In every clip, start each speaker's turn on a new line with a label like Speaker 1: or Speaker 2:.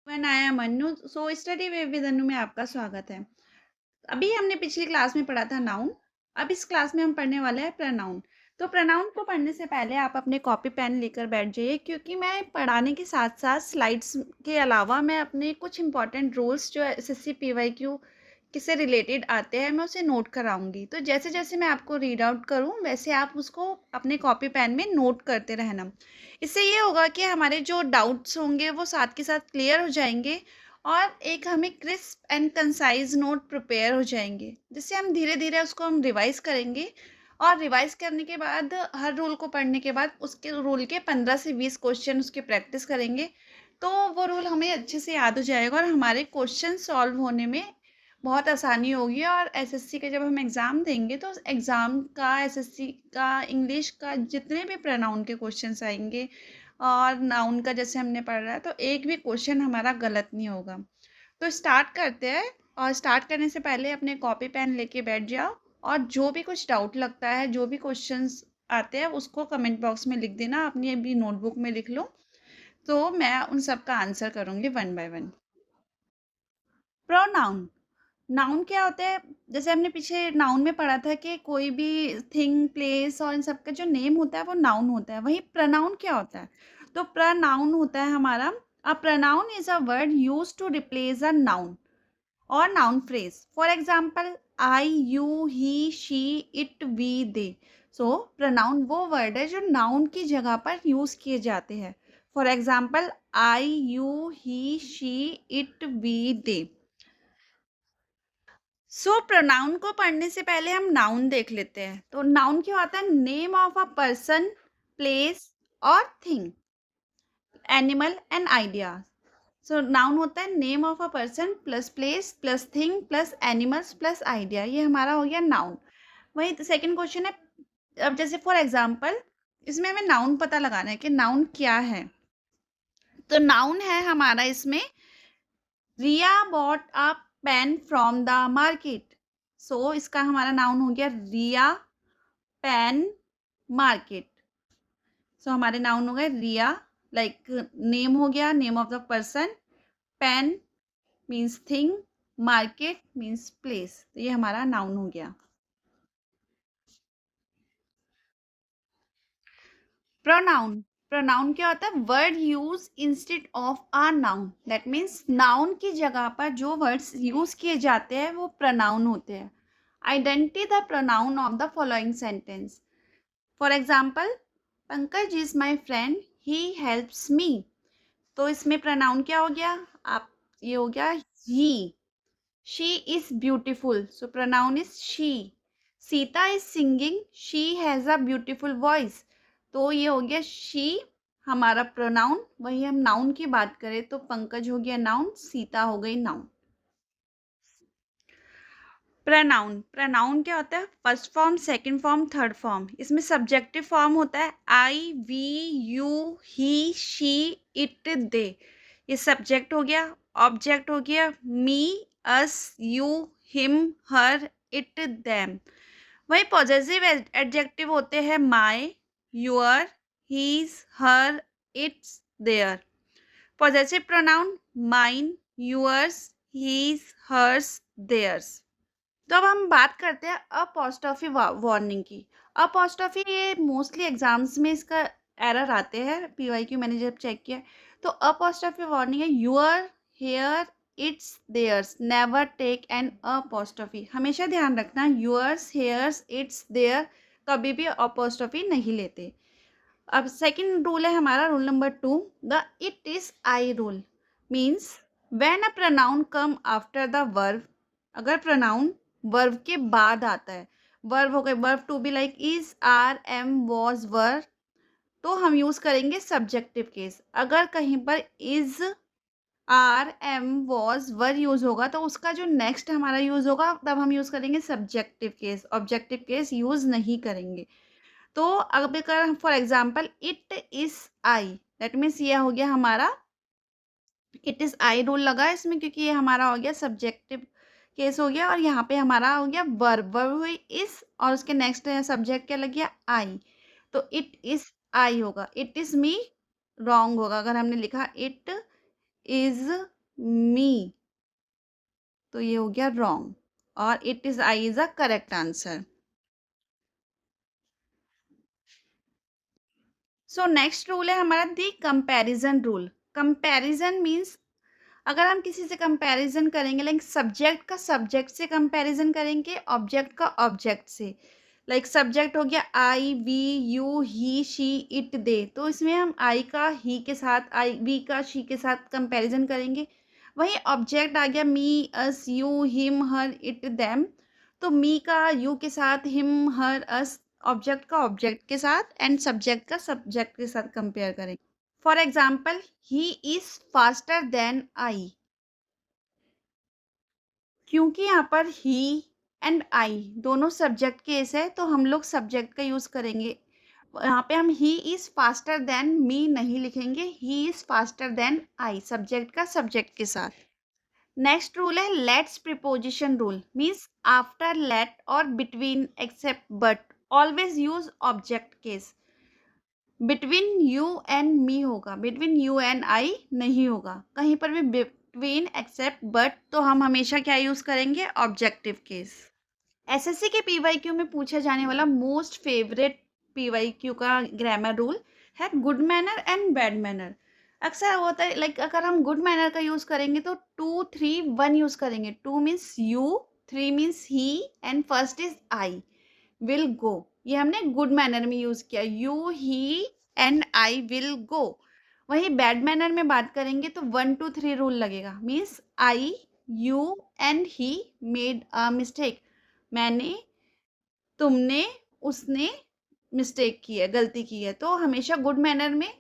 Speaker 1: One I am Anu. So study with Anu में आपका स्वागत है। अभी हमने पिछली क्लास में पढ़ा था नाउन। अब इस क्लास में हम पढ़ने वाले हैं प्रोनाउन। तो प्रोनाउन को पढ़ने से पहले आप अपने कॉपी पेन लेकर बैठ जाइए, क्योंकि मैं पढ़ाने के साथ साथ स्लाइड्स के अलावा मैं अपने कुछ इंपॉर्टेंट रूल्स जो एसएससी पीवाईक्यू किससे रिलेटेड आते हैं मैं उसे नोट कराऊंगी। तो जैसे जैसे मैं आपको रीड आउट करूँ वैसे आप उसको अपने कॉपी पेन में नोट करते रहना। इससे ये होगा कि हमारे जो डाउट्स होंगे वो साथ के साथ क्लियर हो जाएंगे और एक हमें crisp and concise note prepare हो जाएंगे, जिससे हम धीरे धीरे उसको हम रिवाइज करेंगे। और रिवाइज करने के बाद हर रूल को पढ़ने के बाद उसके रूल के 15 से 20 क्वेश्चन उसके प्रैक्टिस करेंगे, तो वो रूल हमें अच्छे से याद हो जाएगा और हमारे क्वेश्चन सॉल्व होने में बहुत आसानी होगी। और एसएससी का जब हम एग्ज़ाम देंगे तो उस एग्ज़ाम का एसएससी का इंग्लिश का जितने भी प्रोनाउन के क्वेश्चंस आएंगे और नाउन का जैसे हमने पढ़ रहा है, तो एक भी क्वेश्चन हमारा गलत नहीं होगा। तो स्टार्ट करते हैं। और स्टार्ट करने से पहले अपने कॉपी पेन लेके बैठ जाओ और जो भी कुछ डाउट लगता है, जो भी क्वेश्चंस आते हैं उसको कमेंट बॉक्स में लिख देना, अपनी अभी नोटबुक में लिख लो। तो मैं उन सब का आंसर करूँगी one by one. Pronoun. Noun क्या होता है? जैसे हमने पीछे नाउन में पढ़ा था कि कोई भी थिंग, प्लेस और इन सब का जो नेम होता है वो नाउन होता है। वही प्रोनाउन क्या होता है? तो प्रोनाउन होता है हमारा, a pronoun is a word use to replace a noun और noun phrase. For example, I, you, he, she, it, we, they. So pronoun वो वर्ड है जो नाउन की जगह पर यूज किए जाते हैं। For example, I, you, he, she, it, we, they. So pronoun को पढ़ने से पहले हम नाउन देख लेते हैं। तो नाउन क्या होता है? Name of a person, place और thing, animal and idea. So noun होता है name of a person plus place plus thing plus animals plus idea, ये हमारा हो गया नाउन। वही सेकंड क्वेश्चन है। अब जैसे फॉर एग्जांपल, इसमें हमें नाउन पता लगाना है कि नाउन क्या है। तो नाउन है हमारा इसमें, Riya bought a pen from the market. So इसका हमारा नाउन हो गया रिया पेन मार्केट। सो हमारे नाउन हो गए रिया, लाइक नेम हो गया, name of the person, pen means thing, market means place. तो ये हमारा नाउन हो गया। प्रोनाउन। प्रोनाउन क्या होता है? Word use instead of a noun. That means noun की जगह पर जो वर्ड्स यूज किए जाते हैं वो प्रोनाउन होते हैं। Identity the pronoun of the following sentence. For example, Pankaj is my friend, he helps me. तो इसमें प्रोनाउन क्या हो गया? आप ये हो गया he. She is beautiful, so pronoun is she. Sita is singing, she has a beautiful voice. तो ये हो गया शी हमारा प्रोनाउन। वही हम नाउन की बात करें तो पंकज हो गया नाउन, सीता हो गई नाउन। प्रोनाउन। प्रोनाउन क्या होता है? First form, second form, third form. इसमें सब्जेक्टिव फॉर्म होता है I, we, you, he, she, it, they. ये सब्जेक्ट हो गया। ऑब्जेक्ट हो गया me, us, you, him, her, it, them. वही पॉजेसिव एडजेक्टिव होते हैं my, your, his, her, its, their. Possessive pronoun mine, yours, his, hers, theirs. तो अब हम बात करते हैं अपॉस्ट्रोफी वार्निंग की। अपॉस्ट्रोफी ये मोस्टली एग्जाम्स में इसका एरर आते हैं, पीवाईक्यू मैंने जब चेक किया। तो अपॉस्ट्रोफी वार्निंग है your, here, its, theirs. Never take an apostrophe. हमेशा ध्यान रखना यूर्स, हेयर्स, इट्स, देयर, कभी भी अपॉस्ट्रोफी नहीं लेते। अब सेकंड रूल है हमारा, rule number 2, the it is I rule. Means when a pronoun come after the verb. अगर प्रोनाउन वर्ब के बाद आता है, वर्ब हो गए, verb to be like is, are, am, was, were, तो हम यूज करेंगे सब्जेक्टिव केस। अगर कहीं पर is, are, am, was, were use होगा तो उसका जो नेक्स्ट हमारा यूज होगा तब हम यूज करेंगे subjective case, objective case use नहीं करेंगे। तो अब अगर for example it is I, that means ये हो गया हमारा इट इज आई रूल लगा इसमें, क्योंकि ये हमारा हो गया सब्जेक्टिव केस हो गया। और यहाँ पे हमारा हो गया वर्ब, वर्ब हुई इज और उसके नेक्स्ट सब्जेक्ट क्या लग गया? आई। तो इट इज आई होगा, इट इज मी रॉन्ग होगा। अगर हमने लिखा इट इज मी, तो ये हो गया रॉन्ग और it is I is a correct answer. So next rule है हमारा the comparison rule. Comparison means अगर हम किसी से कंपैरिजन करेंगे लाइक सब्जेक्ट का सब्जेक्ट से कंपैरिजन करेंगे, ऑब्जेक्ट का ऑब्जेक्ट से. लाइक सब्जेक्ट हो गया I we you he she it they, तो इसमें हम आई का ही के साथ, आई वी का शी के साथ कंपैरिजन करेंगे. वहीं ऑब्जेक्ट आ गया me us you him her it them, तो मी का यू के साथ, हिम हर अस ऑब्जेक्ट का ऑब्जेक्ट के साथ एंड सब्जेक्ट का सब्जेक्ट के साथ कंपेयर करेंगे. For example he is faster than I, क्योंकि यहाँ पर ही एंड आई दोनों सब्जेक्ट केस है तो हम लोग सब्जेक्ट का यूज करेंगे. यहाँ पे हम he is faster than me नहीं लिखेंगे, he is faster than I subject का सब्जेक्ट के साथ. नेक्स्ट रूल है let's preposition rule. Means after let और between except but always use object case. Between you and me होगा, between you and I नहीं होगा. कहीं पर भी बिटवीन एक्सेप्ट बट तो हम हमेशा क्या यूज करेंगे, ऑब्जेक्टिव केस. एसएससी के पीवाईक्यू में पूछा जाने वाला मोस्ट फेवरेट पीवाईक्यू का ग्रामर रूल है good manner and bad manner. अक्सर होता है लाइक अगर हम गुड मैनर का यूज करेंगे तो 2 3 1 यूज करेंगे. 2 means you, 3 means he and first is I will go. ये हमने गुड मैनर में यूज किया, you he and I will go. वहीं बैड मैनर में बात करेंगे तो 1 2 3 रूल लगेगा. Means I you and he made a mistake. मैंने, तुमने, उसने मिस्टेक की है, गलती की है. तो हमेशा गुड मैनर में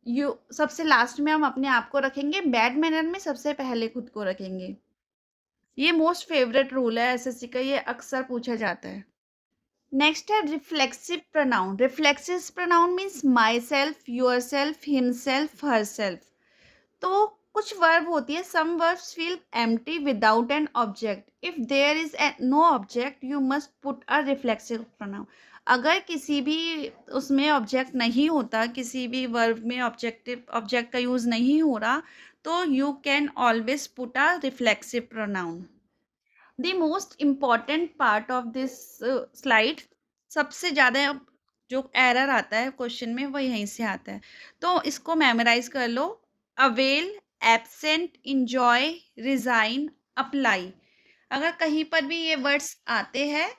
Speaker 1: यू सबसे लास्ट में हम अपने आप को रखेंगे, बैड मैनर में सबसे पहले खुद को रखेंगे. ये मोस्ट फेवरेट रूल है एसएससी का, ये अक्सर पूछा जाता है. नेक्स्ट है reflexive pronoun. Reflexive pronoun means myself, yourself, himself, herself. तो कुछ वर्ब होती है, some verbs feel empty without an object. If there is no object you must put a reflexive pronoun. अगर किसी भी उसमें object नहीं होता, किसी भी वर्ब में ऑब्जेक्ट का यूज नहीं हो रहा, तो you can always put a reflexive pronoun. The most important part of this slide, सबसे ज़्यादा जो एरर आता है क्वेश्चन में वो यहीं से आता है, तो इसको मेमोराइज कर लो. Avail, absent, enjoy, resign, apply. अगर कहीं पर भी ये वर्ड्स आते हैं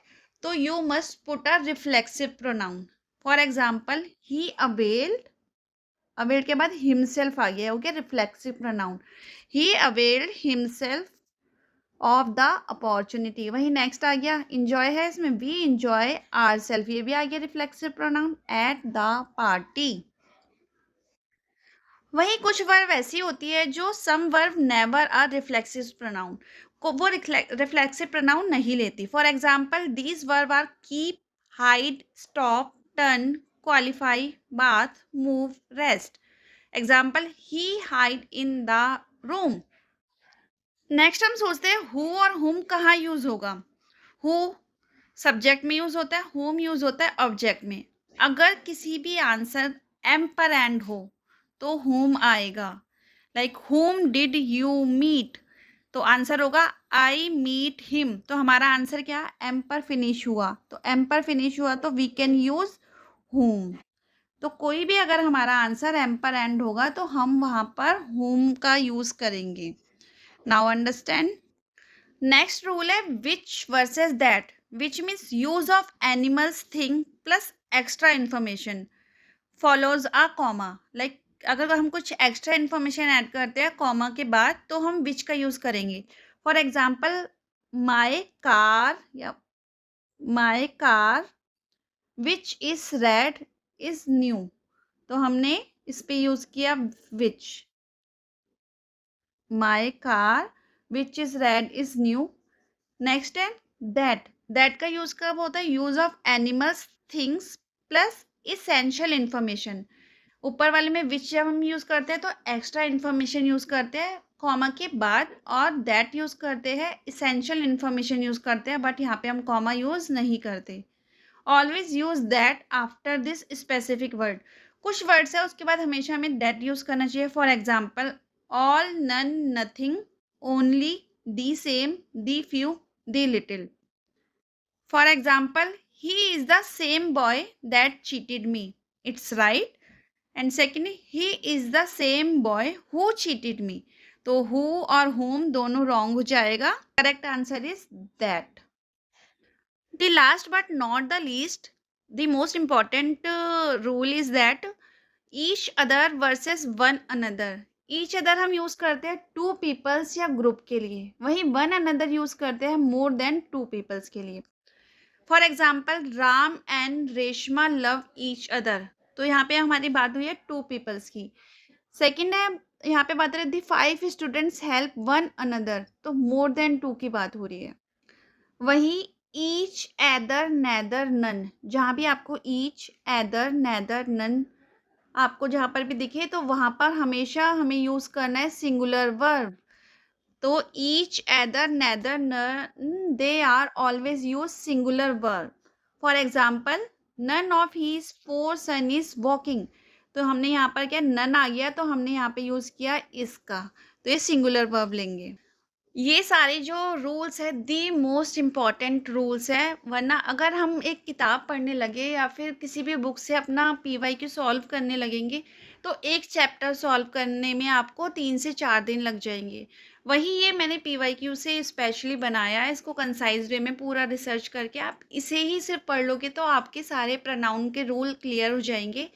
Speaker 1: तो you must put a reflexive pronoun. For example he availed, availed के बाद हिमसेल्फ आ गया, हो गया reflexive pronoun. He availed himself of the opportunity. वही नेक्स्ट आ गया इंजॉय है, इसमें वी इंजॉय आर सेल्फ, ये भी आ गया reflexive pronoun. At the party. वही कुछ वर्ब ऐसी होती है जो some verb never are reflexive pronoun को वो रिफ्लेक्सिव प्रोनाउन नहीं लेती. For example these verb are keep, hide, stop, turn, qualify, bath, move, rest. Example he hide in the room. Next हम सोचते हैं हु और हुम कहाँ यूज होगा. हु सब्जेक्ट में यूज होता है, हुम यूज होता है ऑब्जेक्ट में. अगर किसी भी आंसर एम पर एंड हो तो हुम आएगा. Like whom did you meet, तो आंसर होगा आई मीट हिम. तो हमारा आंसर क्या, एम पर फिनिश हुआ, तो एम पर फिनिश हुआ तो वी कैन यूज हुम. तो कोई भी अगर हमारा आंसर एम पर एंड होगा तो हम वहां पर हुम का यूज करेंगे. Now understand. नेक्स्ट रूल है which versus that. Which means use of animals thing plus extra information follows a comma. Like अगर हम कुछ एक्स्ट्रा इंफॉर्मेशन ऐड करते हैं कॉमा के बाद तो हम विच का यूज करेंगे. फॉर एग्जाम्पल माई कार या my car which is red is new, तो हमने इस पे यूज किया which. My car which is red is new. Next है दैट. दैट का यूज कब होता है, use of animals things plus essential information. ऊपर वाले में विच जब हम यूज करते हैं तो एक्स्ट्रा इंफॉर्मेशन यूज करते हैं कॉमा के बाद, और दैट यूज करते हैं इसेंशियल इंफॉर्मेशन यूज करते हैं, बट यहाँ पे हम कॉमा यूज नहीं करते. Always use that after this specific word. कुछ वर्ड्स है उसके बाद हमेशा हमें दैट यूज करना चाहिए. For example all, none, nothing, only, the same, the few, the little. For example, he is the same boy that cheated me. It's right. And secondly, he is the same boy who cheated me. तो who और whom दोनों wrong हो जाएगा. Correct answer is that. The last but not the least, the most important rule is that each other versus one another. each other हम use करते हैं to peoples या group के लिए, वहीं वन अनदर यूज करते हैं मोर देन टू पीपल्स के लिए. For example, Ram and Reshma love each other. तो यहाँ पे हमारी बात हुई है टू पीपल्स की. सेकेंड है, यहाँ पे बात रही दी 5 स्टूडेंट्स हेल्प वन अनदर, तो मोर देन टू की बात हो रही है. वही ईच, एदर, नेदर, नन, जहाँ भी आपको ईच, एदर, नेदर, नन आपको जहाँ पर भी दिखे तो वहाँ पर हमेशा हमें यूज करना है सिंगुलर वर्ब. तो each, either, neither, none, they are always use singular verb. For example, none of his 4 son is walking. तो हमने यहाँ पर क्या नन आ गया, तो हमने यहाँ पे यूज किया इसका, तो ये सिंगुलर वर्ब लेंगे. ये सारे जो रूल्स है दी मोस्ट इम्पॉर्टेंट रूल्स है, वरना अगर हम एक किताब पढ़ने लगे या फिर किसी भी बुक से अपना पीवाईक्यू सॉल्व करने लगेंगे तो एक चैप्टर सॉल्व करने में आपको 3 से 4 दिन लग जाएंगे. वही ये मैंने पीवाईक्यू से स्पेशली बनाया है, इसको कंसाइज वे में पूरा रिसर्च करके आप इसे ही सिर्फ पढ़ लोगे तो आपके सारे प्रोनाउन के रूल क्लियर हो जाएंगे.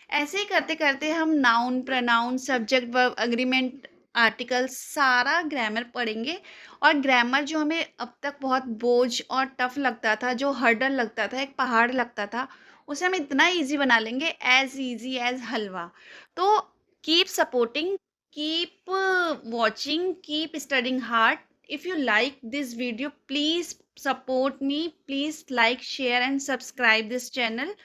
Speaker 1: ऐसे ही करते करते हम noun, pronoun, subject, verb, agreement, article, सारा ग्रामर पढ़ेंगे. और ग्रामर जो हमें अब तक बहुत बोझ और टफ लगता था, जो हर्डल लगता था, एक पहाड़ लगता था, उसे हम इतना इजी बना लेंगे, एज इजी एज हलवा. तो keep supporting, keep watching, keep studying hard. If you like this video, please support me, please like, share and subscribe this channel.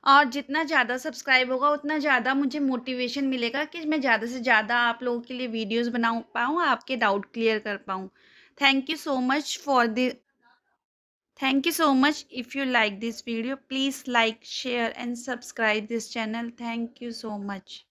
Speaker 1: और जितना ज़्यादा सब्सक्राइब होगा उतना ज़्यादा मुझे मोटिवेशन मिलेगा कि मैं ज़्यादा से ज़्यादा आप लोगों के लिए वीडियोस बना पाऊँ, आपके डाउट क्लियर कर पाऊँ. Thank you so much for the thank you so much. If you like this video, please like, share and subscribe this channel. Thank you so much.